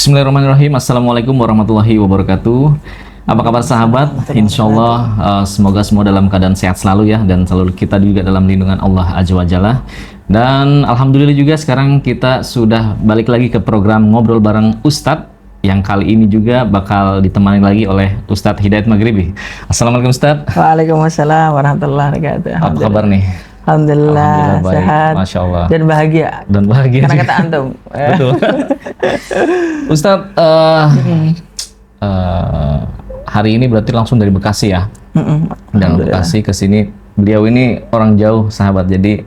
Bismillahirrahmanirrahim. Assalamualaikum warahmatullahi wabarakatuh. Apa kabar sahabat? Insya Allah semoga semua dalam keadaan sehat selalu ya, dan selalu kita juga dalam lindungan Allah Azza wa Jalla. Dan alhamdulillah juga sekarang kita sudah balik lagi ke program Ngobrol Bareng Ustadz, yang kali ini juga bakal ditemani lagi oleh Ustadz Hidayat Maghribi. Assalamualaikum Ustadz. Waalaikumsalam warahmatullahi wabarakatuh. Apa kabar nih? Alhamdulillah baik. sehat. Masya Allah. Dan bahagia. Dan bahagia Karena juga. kata antum. Betul. Ustadz, hari ini berarti langsung dari Bekasi ya? Dan Bekasi ke sini. Beliau ini orang jauh sahabat, jadi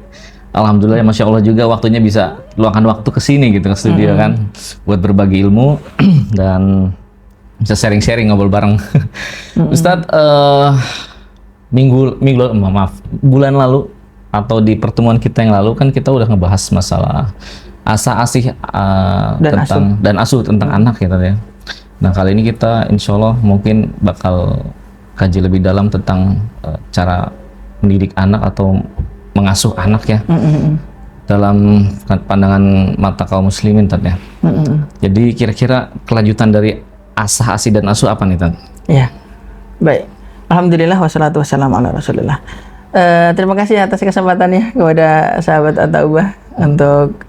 alhamdulillah ya, Masya Allah juga waktunya bisa luangkan waktu ke sini gitu, ke studio kan, buat berbagi ilmu dan bisa sharing-sharing, ngobrol bareng. Ustadz, bulan lalu atau di pertemuan kita yang lalu kan kita udah ngebahas masalah asa asih dan asuh tentang anak gitu ya. Nah kali ini kita insya Allah mungkin bakal kaji lebih dalam tentang cara mendidik anak atau mengasuh anak ya, dalam pandangan mata kaum muslimin Tad ya. Jadi kira-kira kelanjutan dari asah asih dan asuh apa nih Tad? Ya, baik. Alhamdulillah wassalatu wassalamu ala rasulillah. Terima kasih atas kesempatannya kepada sahabat At-Taubah untuk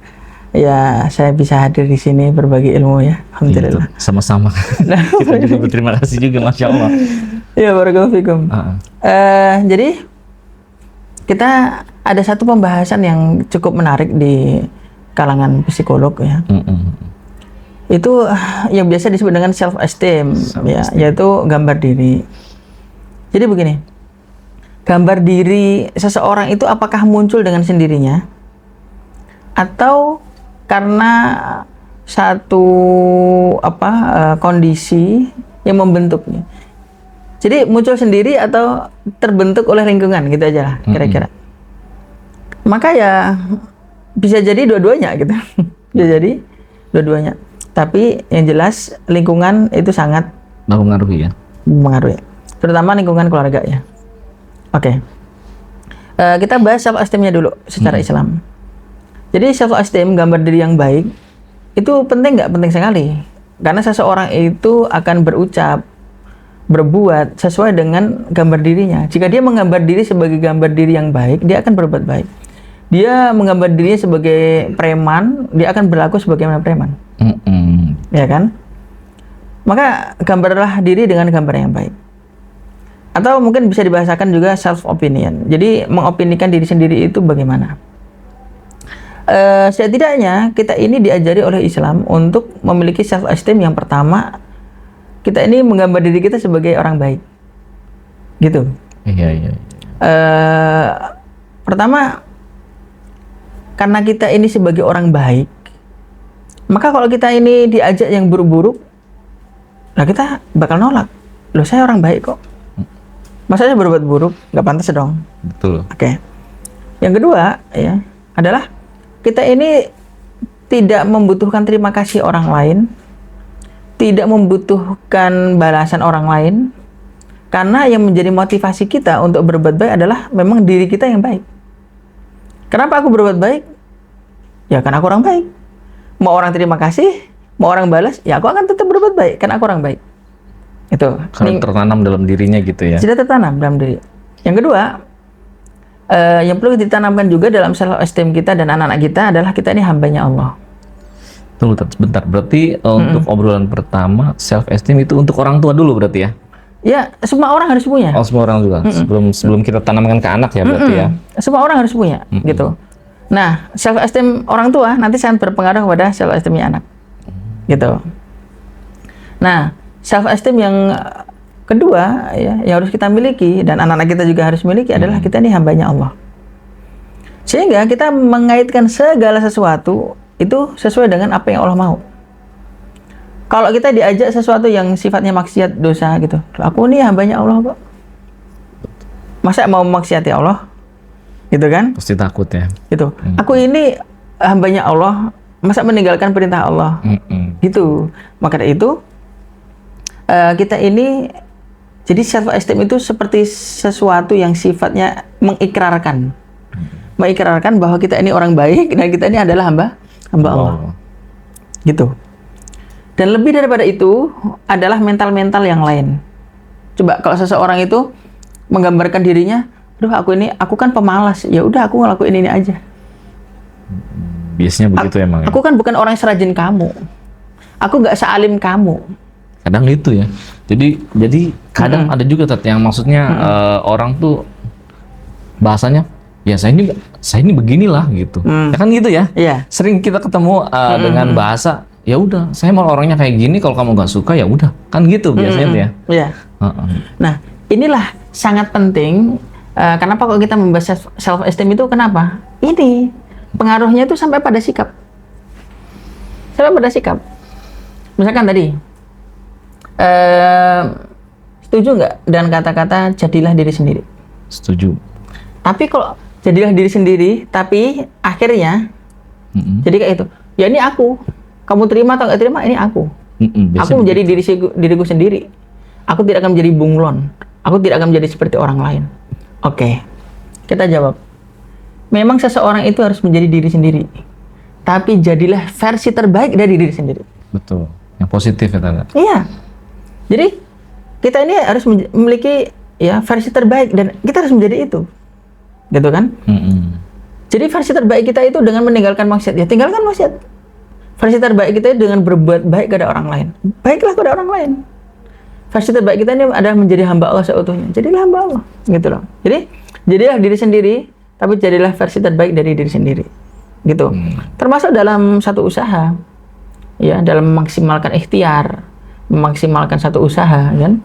ya saya bisa hadir di sini berbagi ilmu ya. Alhamdulillah. Gitu, sama-sama. Kita juga berterima kasih juga, Masya Allah. Ya, barakallahu fikum. Jadi kita ada satu pembahasan yang cukup menarik di kalangan psikolog ya. Itu yang biasa disebut dengan self esteem ya, yaitu gambar diri. Jadi begini, gambar diri seseorang itu apakah muncul dengan sendirinya atau karena satu kondisi yang membentuknya. Jadi muncul sendiri atau terbentuk oleh lingkungan gitu aja lah kira-kira. Maka ya bisa jadi dua-duanya gitu. Bisa jadi dua-duanya. Tapi yang jelas lingkungan itu sangat mempengaruhi ya. Mempengaruhi. Terutama lingkungan keluarga ya. Oke. Kita bahas self esteemnya dulu secara Islam. Jadi self esteem, gambar diri yang baik itu penting nggak? Penting sekali. Karena seseorang itu akan berucap, berbuat sesuai dengan gambar dirinya. Jika dia menggambar diri sebagai gambar diri yang baik, dia akan berbuat baik. Dia menggambar dirinya sebagai preman, dia akan berlaku sebagaimana preman. Ya kan? Maka gambarlah diri dengan gambar yang baik. Atau mungkin bisa dibahasakan juga self opinion. Jadi mengopinikan diri sendiri itu bagaimana? Setidaknya kita ini diajari oleh Islam untuk memiliki self esteem. Yang pertama, kita ini menggambar diri kita sebagai orang baik, gitu. Iya. Pertama, karena kita ini sebagai orang baik, maka kalau kita ini diajak yang buruk-buruk, nah kita bakal nolak. Loh, saya orang baik kok. Masa saya berbuat buruk? Nggak pantas dong. Betul. Oke. Yang kedua ya adalah kita ini tidak membutuhkan terima kasih orang lain, tidak membutuhkan balasan orang lain, karena yang menjadi motivasi kita untuk berbuat baik adalah memang diri kita yang baik. Kenapa aku berbuat baik? Ya karena aku orang baik. Mau orang terima kasih, mau orang balas, ya aku akan tetap berbuat baik karena aku orang baik. Itu karena tertanam dalam dirinya gitu ya. Sudah tertanam dalam diri. Yang kedua, yang perlu ditanamkan juga dalam self esteem kita dan anak-anak kita adalah kita ini hambanya Allah. Tunggu sebentar, berarti untuk obrolan pertama self esteem itu untuk orang tua dulu berarti ya? Ya, semua orang harus punya. Oh, semua orang juga. Sebelum kita tanamkan ke anak ya berarti ya. Semua orang harus punya, gitu. Nah, self esteem orang tua nanti sangat berpengaruh kepada self esteemnya anak. Gitu. Nah, self esteem yang kedua ya, yang harus kita miliki dan anak-anak kita juga harus miliki adalah kita ini hambanya Allah. Sehingga kita mengaitkan segala sesuatu itu sesuai dengan apa yang Allah mau. Kalau kita diajak sesuatu yang sifatnya maksiat, dosa gitu, aku ini hambanya Allah kok. Masa mau maksiati Allah? Gitu kan? Pasti takut ya. Gitu. Aku ini hambanya Allah, masa meninggalkan perintah Allah? Gitu. Maka dari itu kita ini, jadi self esteem itu seperti sesuatu yang sifatnya mengikrarkan bahwa kita ini orang baik dan kita ini adalah hamba Allah. Gitu. Dan lebih daripada itu adalah mental-mental yang lain. Coba kalau seseorang itu menggambarkan dirinya, aduh aku kan pemalas, ya udah aku ngelakuin ini aja. Biasanya begitu emang. Aku kan bukan orang serajin kamu. Aku nggak sealim kamu. Kadang gitu ya. Jadi kadang ada juga yang maksudnya orang tuh bahasanya ya saya ini beginilah gitu. Ya kan gitu ya. Iya. Sering kita ketemu dengan bahasa ya udah saya mau orangnya kayak gini, kalau kamu nggak suka ya udah, kan gitu biasanya tuh ya. Iya. Nah, inilah sangat penting. Kenapa kalau kita membahas self esteem itu, kenapa? Ini pengaruhnya itu sampai pada sikap. Misalkan tadi, setuju nggak dengan kata-kata jadilah diri sendiri? Setuju. Tapi kalau jadilah diri sendiri, tapi akhirnya jadi kayak itu. Ya ini aku. Kamu terima atau nggak terima, ini aku. Aku menjadi diriku sendiri. Aku tidak akan menjadi bunglon. Aku tidak akan menjadi seperti orang lain. Oke, kita jawab. Memang seseorang itu harus menjadi diri sendiri. Tapi jadilah versi terbaik dari diri sendiri. Betul. Yang positif ya Tanda. Iya. Jadi kita ini harus memiliki ya versi terbaik dan kita harus menjadi itu. Gitu kan? Jadi versi terbaik kita itu dengan meninggalkan maksiat. Ya tinggalkan maksiat. Versi terbaik kita dengan berbuat baik kepada orang lain. Baiklah kepada orang lain. Versi terbaik kita ini adalah menjadi hamba Allah seutuhnya. Jadilah hamba Allah, gitu loh. Jadi jadilah diri sendiri, tapi jadilah versi terbaik dari diri sendiri, gitu. Termasuk dalam satu usaha, ya, dalam memaksimalkan ikhtiar, memaksimalkan satu usaha, kan?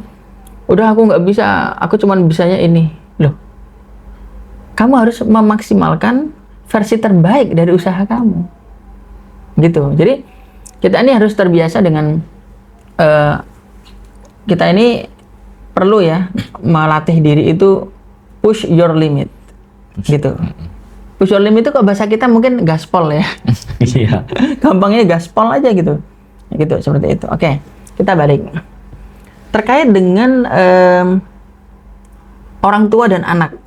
Udah aku nggak bisa, aku cuman bisanya ini, loh. Kamu harus memaksimalkan versi terbaik dari usaha kamu. Gitu. Jadi kita ini harus terbiasa dengan kita ini perlu ya melatih diri itu push your limit, gitu. Push your limit itu kalau bahasa kita mungkin gaspol ya. Iya. Gampangnya gaspol aja gitu. Gitu seperti itu. Oke, kita balik. Terkait dengan orang tua dan anak.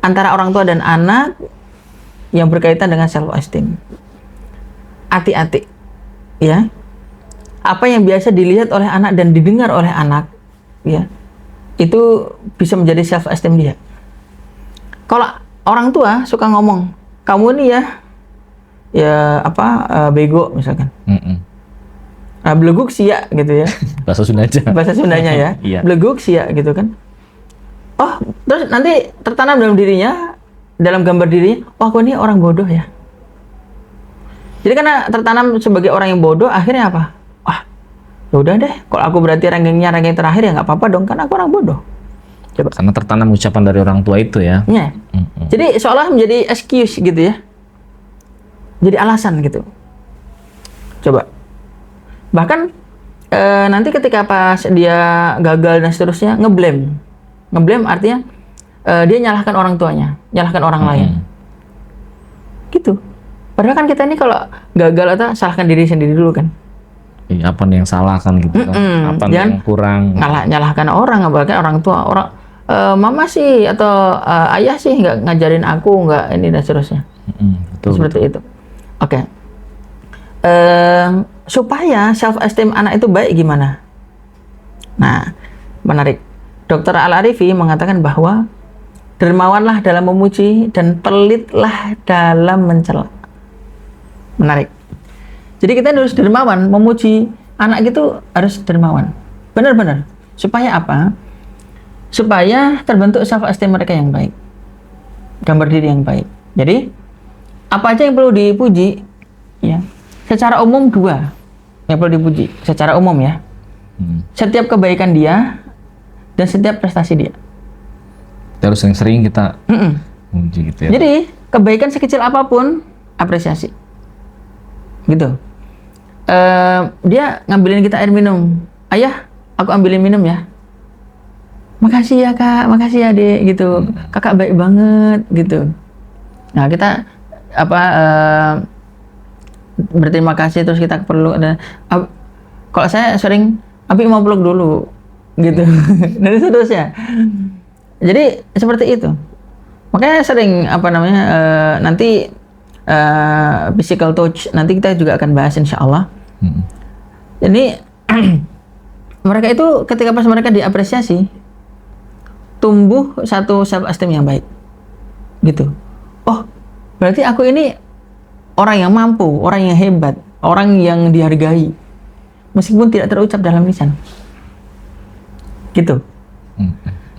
Antara orang tua dan anak yang berkaitan dengan self esteem. Hati-hati, ya. Apa yang biasa dilihat oleh anak dan didengar oleh anak, ya, itu bisa menjadi self esteem dia. Kalau orang tua suka ngomong, kamu ini ya bego misalkan, beleguk sia gitu ya. Bahasa Sundanya ya. Iya. Beleguk sia gitu kan. Oh, terus nanti tertanam dalam dirinya, dalam gambar dirinya, oh aku ini orang bodoh ya. Jadi karena tertanam sebagai orang yang bodoh, akhirnya apa? Wah, ya udah deh. Kalau aku berarti ranking terakhir ya nggak apa-apa dong, kan aku orang bodoh. Coba. Karena tertanam ucapan dari orang tua itu ya. Ya. Jadi seolah menjadi excuse gitu ya. Jadi alasan gitu. Coba. Bahkan nanti ketika pas dia gagal dan seterusnya, ngeblame. Ngeblame artinya dia nyalahkan orang tuanya, nyalahkan orang lain. Gitu. Padahal kan kita ini kalau gagal atau salahkan diri sendiri dulu kan. Apa nih yang salah kan gitu kan. Apa nih yang kurang. Nyalahkan orang, bahkan orang tua. Mama sih atau ayah sih nggak ngajarin aku, nggak ini dan seterusnya. Seperti itu. Oke. Supaya self esteem anak itu baik gimana? Nah, menarik. Dr. Al-Arifi mengatakan bahwa dermawanlah dalam memuji dan pelitlah dalam mencela. Menarik. Jadi kita harus dermawan, memuji anak gitu harus dermawan. Benar-benar. Supaya apa? Supaya terbentuk self esteem mereka yang baik. Gambar diri yang baik. Jadi apa aja yang perlu dipuji? Ya. Secara umum 2 yang perlu dipuji. Secara umum ya. Setiap kebaikan dia dan setiap prestasi dia. Terus sering-sering kita puji gitu ya. Jadi kebaikan sekecil apapun apresiasi. Gitu. Dia ngambilin kita air minum. Ayah, aku ambilin minum ya. Makasih ya kak, makasih ya dek, gitu. Kakak baik banget, gitu. Nah kita berterima kasih terus kita perlu. Kalau saya sering, Abi mau peluk dulu, gitu. Dan seterusnya. Jadi seperti itu. Makanya sering nanti physical touch nanti kita juga akan bahas insya Allah. Jadi mereka itu ketika pas mereka diapresiasi, tumbuh satu self esteem yang baik, gitu. Oh, berarti aku ini orang yang mampu, orang yang hebat, orang yang dihargai, meskipun tidak terucap dalam lisan, gitu.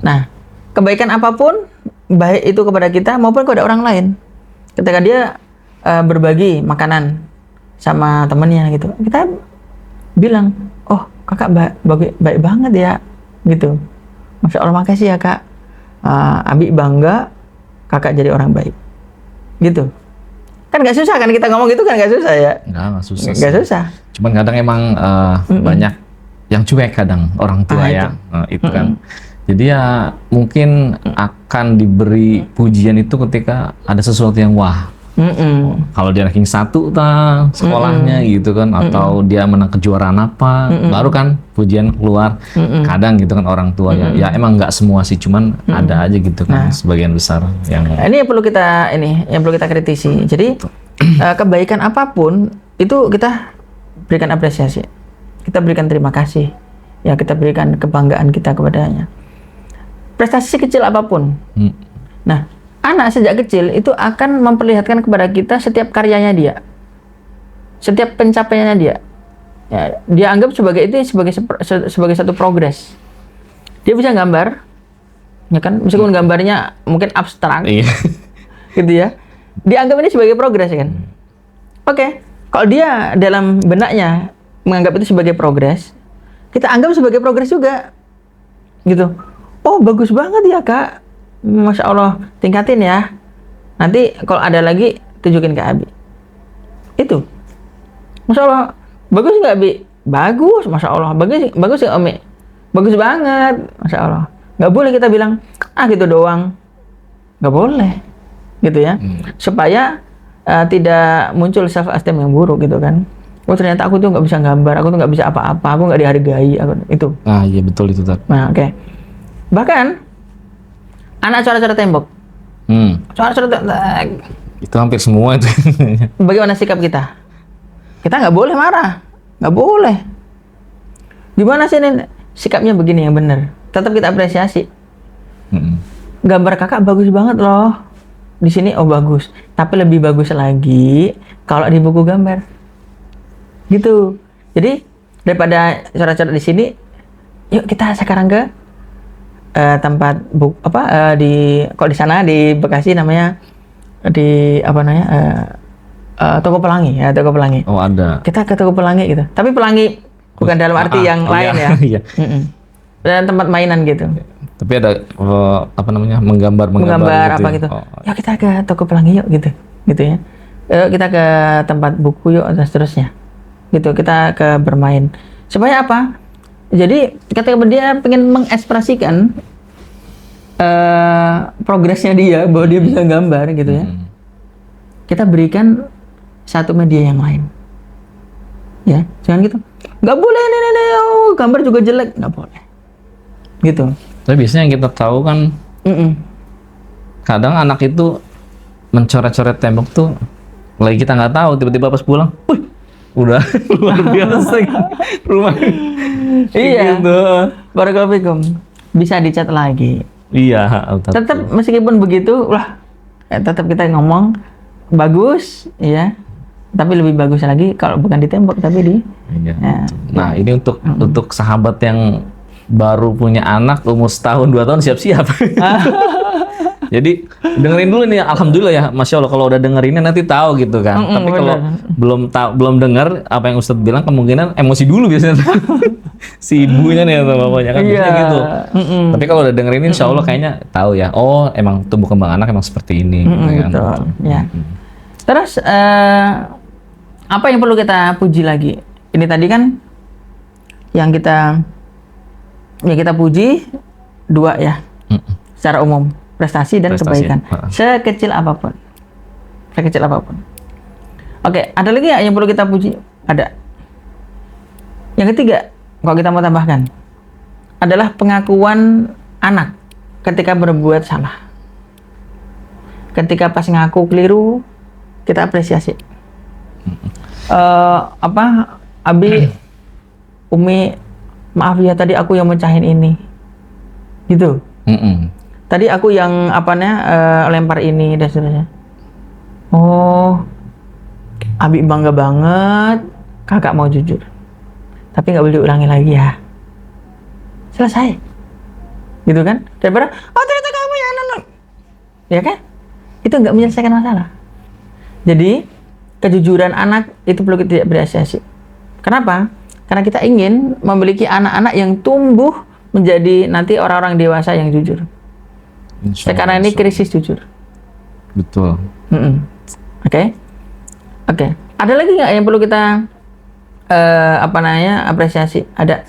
Nah, kebaikan apapun, baik itu kepada kita maupun kepada orang lain, ketika dia berbagi makanan sama temennya gitu, kita bilang, oh kakak baik banget ya, gitu. Masya Allah, makasih ya kak, Abi bangga kakak jadi orang baik, gitu. Kan nggak susah kan kita ngomong gitu, kan nggak susah ya? Nggak susah. Nggak susah. Cuman kadang emang banyak yang cuek kadang orang tua ya, itu kan. Jadi ya mungkin akan diberi pujian itu ketika ada sesuatu yang wah. Kalau dia ranking 1 sekolahnya gitu kan, atau dia menang kejuaraan apa, baru kan pujian keluar. Kadang gitu kan orang tua ya emang nggak semua sih, cuman ada aja gitu kan, sebagian besar yang ini yang perlu kita kritisi. Jadi kebaikan apapun itu kita berikan apresiasi, kita berikan terima kasih, ya kita berikan kebanggaan kita kepadanya. Prestasi kecil apapun. Nah, anak sejak kecil itu akan memperlihatkan kepada kita setiap karyanya dia, setiap pencapaiannya dia. Ya, dia anggap sebagai satu progres. Dia bisa gambar, ya kan? Meskipun gambarnya mungkin abstrak, gitu ya. Dia anggap ini sebagai progres, kan? Oke, kalau dia dalam benaknya menganggap itu sebagai progres, kita anggap sebagai progres juga, gitu. Oh, bagus banget ya kak. Masya Allah, tingkatin ya. Nanti kalau ada lagi, tunjukin ke Abi. Itu. Masya Allah, bagus nggak Abi? Bagus, Masya Allah. Bagus ya Umi? Bagus banget, Masya Allah. Nggak boleh kita bilang, gitu doang. Nggak boleh. Gitu ya. Supaya tidak muncul self esteem yang buruk gitu kan. Oh ternyata aku tuh nggak bisa gambar, aku tuh nggak bisa apa-apa, aku nggak dihargai. Itu. Iya betul itu tadi. Nah, oke. Bahkan anak coret-coret tembok. Coret-coret tembok. Itu hampir semua itu. Bagaimana sikap kita? Kita nggak boleh marah. Nggak boleh. Gimana sih ini? Sikapnya begini yang benar. Tetap kita apresiasi. Gambar kakak bagus banget loh. Di sini bagus. Tapi lebih bagus lagi kalau di buku gambar. Gitu. Jadi daripada coret-coret di sini, yuk kita sekarang ke tempat kalau di sana di Bekasi namanya Toko Pelangi ya, Toko Pelangi. Oh ada. Kita ke Toko Pelangi gitu. Tapi pelangi bukan dalam arti yang lain ya. Iya. Dan tempat mainan gitu. Tapi ada menggambar gitu apa gitu. Ya kita ke Toko Pelangi yuk gitu ya. Kita ke tempat buku yuk dan seterusnya. Gitu kita ke bermain. Supaya apa? Jadi ketika dia pengen mengekspresikan progresnya dia bahwa dia bisa gambar gitu ya, kita berikan satu media yang lain. Ya, jangan gitu. Nggak boleh gambar juga jelek, nggak boleh. Gitu. Tapi biasanya yang kita tahu kan, kadang anak itu mencoret-coret tembok tuh, lagi kita nggak tahu, tiba-tiba pas pulang, udah luar biasa rumah. Iya. Gitu. Barakallahu bisa dicat lagi. Iya. Tetap meskipun begitu, tetap kita ngomong bagus, ya. Tapi lebih bagus lagi kalau bukan di tembok tapi di. Iya. Ya. Nah ini untuk sahabat yang baru punya anak umur 1-2 tahun siap-siap. Jadi dengerin dulu nih, alhamdulillah ya, masya Allah kalau udah dengerinnya nanti tau gitu kan. Tapi kalau belum denger apa yang Ustadz bilang, kemungkinan emosi dulu biasanya si ibunya nih atau bapaknya kan biasanya gitu. Tapi kalau udah dengerin insya Allah kayaknya tahu ya. Oh emang tumbuh kembang anak emang seperti ini. Betul. Ya. Terus apa yang perlu kita puji lagi? Ini tadi kan yang kita puji 2 ya, secara umum. Prestasi dan kebaikan, sekecil apapun. Oke, ada lagi ya yang perlu kita puji? Ada. Yang ketiga, kalau kita mau tambahkan, adalah pengakuan anak ketika berbuat salah. Ketika pas ngaku keliru, kita apresiasi. Abi Umi, maaf ya tadi aku yang mencahin ini. Gitu. Tadi aku yang lempar ini dan seterusnya. Oh, Abi bangga banget kakak mau jujur. Tapi nggak boleh diulangi lagi ya. Selesai. Gitu kan? Daripada, oh ternyata kamu yang nonton. Ya kan? Itu nggak menyelesaikan masalah. Jadi, kejujuran anak itu perlu tidak berapresiasi. Kenapa? Karena kita ingin memiliki anak-anak yang tumbuh menjadi nanti orang-orang dewasa yang jujur. Sekarang ini krisis jujur. Betul. Oke. Ada lagi nggak yang perlu kita apresiasi? Ada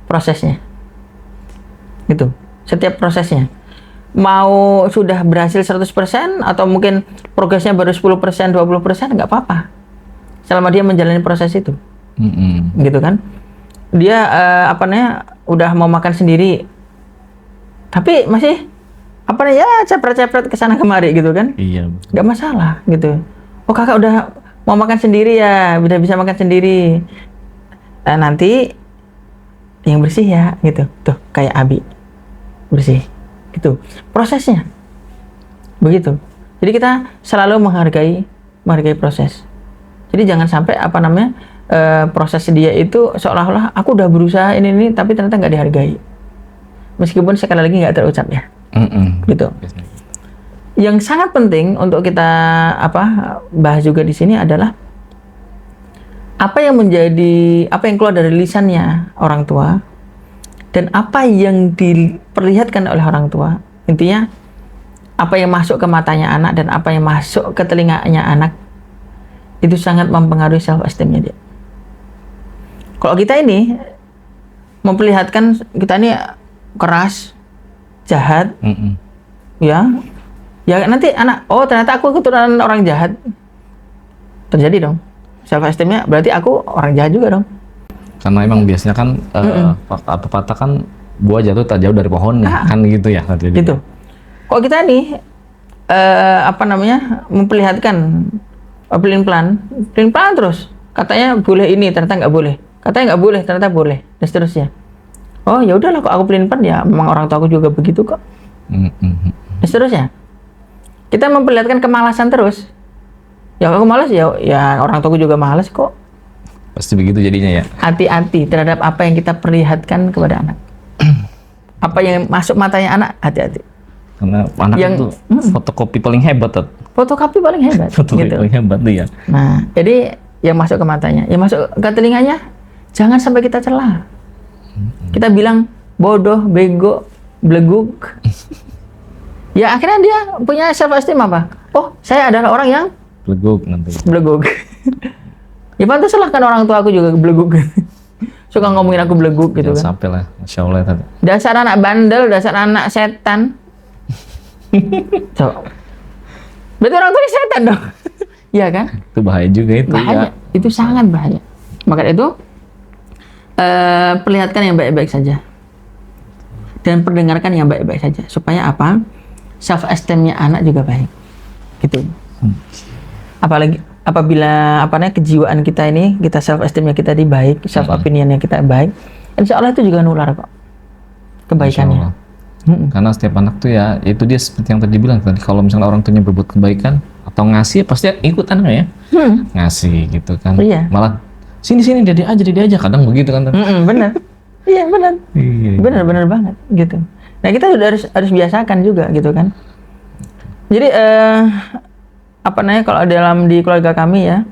prosesnya. Gitu. Setiap prosesnya. Mau sudah berhasil 100% atau mungkin progresnya baru 10%, 20%, nggak apa-apa. Selama dia menjalani proses itu. Gitu kan. Dia udah mau makan sendiri. Tapi masih cepret-cepret kesana kemari gitu kan. Iya. Nggak masalah gitu. Oh kakak udah mau makan sendiri ya, udah bisa makan sendiri. Nanti yang bersih ya gitu. Tuh kayak Abi. Bersih. Gitu prosesnya begitu. Jadi kita selalu menghargai proses. Jadi jangan sampai proses dia itu seolah-olah aku udah berusaha ini tapi ternyata nggak dihargai, meskipun sekali lagi nggak terucap ya. Gitu. Yang sangat penting untuk kita bahas juga di sini adalah apa yang keluar dari lisannya orang tua dan apa yang diperlihatkan oleh orang tua. Intinya apa yang masuk ke matanya anak dan apa yang masuk ke telinganya anak itu sangat mempengaruhi self esteemnya dia. Kalau kita ini memperlihatkan kita ini keras, jahat, ya nanti anak, oh ternyata aku keturunan orang jahat, terjadi dong self esteemnya, berarti aku orang jahat juga dong. Karena emang biasanya kan pepatah kan buah jatuh tak jauh dari pohon kan gitu ya. Gitu. Kok kita nih memperlihatkan pelin-pelan terus, katanya boleh ini ternyata nggak boleh, katanya nggak boleh ternyata boleh dan seterusnya. Oh ya udahlah, kok aku pelin-pelan ya memang orang tua aku juga begitu kok. Dan seterusnya. Kita memperlihatkan kemalasan terus. Ya aku malas ya orang tua aku juga malas kok. Pasti begitu jadinya ya. Hati-hati terhadap apa yang kita perlihatkan kepada anak. Apa yang masuk matanya anak, hati-hati. Karena anak itu fotokopi paling hebat. Fotokopi paling hebat. Fotokopi paling hebat tuh ya. Nah, jadi yang masuk ke matanya, yang masuk ke telinganya, jangan sampai kita celah. Kita bilang bodoh, bego, beleguk. Ya akhirnya dia punya self esteem apa? Oh, saya adalah orang yang beleguk nanti. Beleguk. Ya pantaslah kan orang tua aku juga beleguk. Suka ngomongin aku beleguk gitu kan. Sampai lah, Masya Allah tadi. Dasar anak bandel, dasar anak setan. So. Berarti orang tua ini setan dong. Iya kan? Itu bahaya juga itu. Bahaya. Ya. Itu sangat bahaya. Maka itu perlihatkan yang baik-baik saja. Dan perdengarkan yang baik-baik saja. Supaya apa? Self esteem-nya anak juga baik. Gitu. Apalagi apabila kejiwaan kita ini, kita self esteemnya kita di baik, self opinionnya kita baik, insya Allah itu juga nular kok kebaikannya. Karena setiap anak tuh ya itu dia seperti yang tadi bilang tadi, kalau misalnya orang tuanya berbuat kebaikan atau ngasih pasti ikut anak ya ngasih gitu kan. Iya. Malah sini dia aja kadang begitu kan. Benar. Iya benar. Benar banget gitu. Nah kita harus biasakan juga gitu kan. Jadi kalau di keluarga kami ya,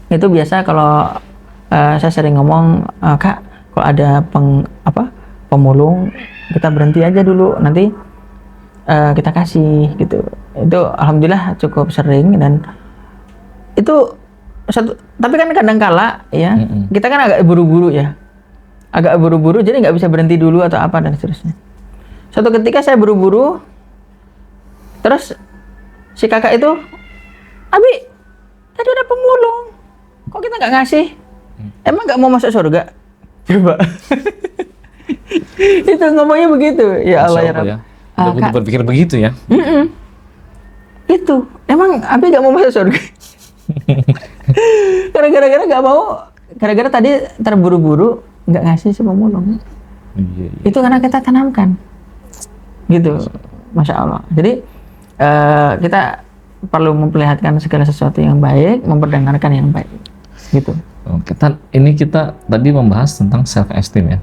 itu biasa kalau saya sering ngomong, Kak, kalau ada pemulung, kita berhenti aja dulu, nanti kita kasih gitu. Itu alhamdulillah cukup sering dan itu tapi kan kadang kala ya, kita kan agak buru-buru ya. Jadi nggak bisa berhenti dulu atau apa dan seterusnya. Suatu ketika saya buru-buru, terus si kakak itu, Abi, tadi ada pemulung, kok kita nggak ngasih? Emang nggak mau masuk surga? Coba. Itu ngomongnya begitu. Ya Allah ya Rabb. Udah berpikir begitu ya? Itu, emang Abi nggak mau masuk surga? Gara-gara nggak mau, gara-gara tadi terburu-buru nggak ngasih si pemulung. Iya. Itu karena kita tanamkan, gitu, masya Allah. Jadi kita perlu memperlihatkan segala sesuatu yang baik, memperdengarkan yang baik, gitu. Oke, ini kita tadi membahas tentang self esteem ya.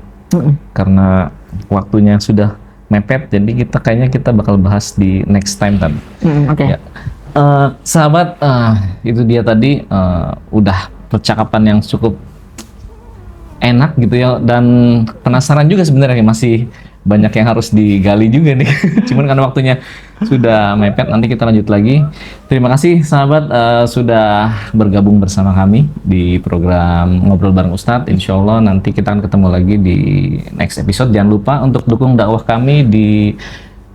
Karena waktunya sudah mepet, jadi kita bakal bahas di next time tadi. Oke. Ya. Sahabat, itu dia tadi udah percakapan yang cukup enak gitu ya, dan penasaran juga sebenarnya, masih banyak yang harus digali juga nih. Cuman karena waktunya sudah mepet, nanti kita lanjut lagi. Terima kasih sahabat sudah bergabung bersama kami di program Ngobrol Bareng Ustadz. Insya Allah nanti kita akan ketemu lagi di next episode. Jangan lupa untuk dukung dakwah kami di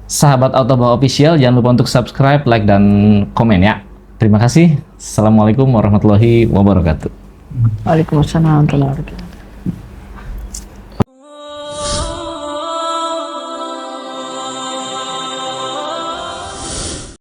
Sahabat Autobah Official. Jangan lupa untuk subscribe, like, dan komen ya. Terima kasih. Assalamualaikum warahmatullahi wabarakatuh. Waalaikumsalam warahmatullahi wabarakatuh.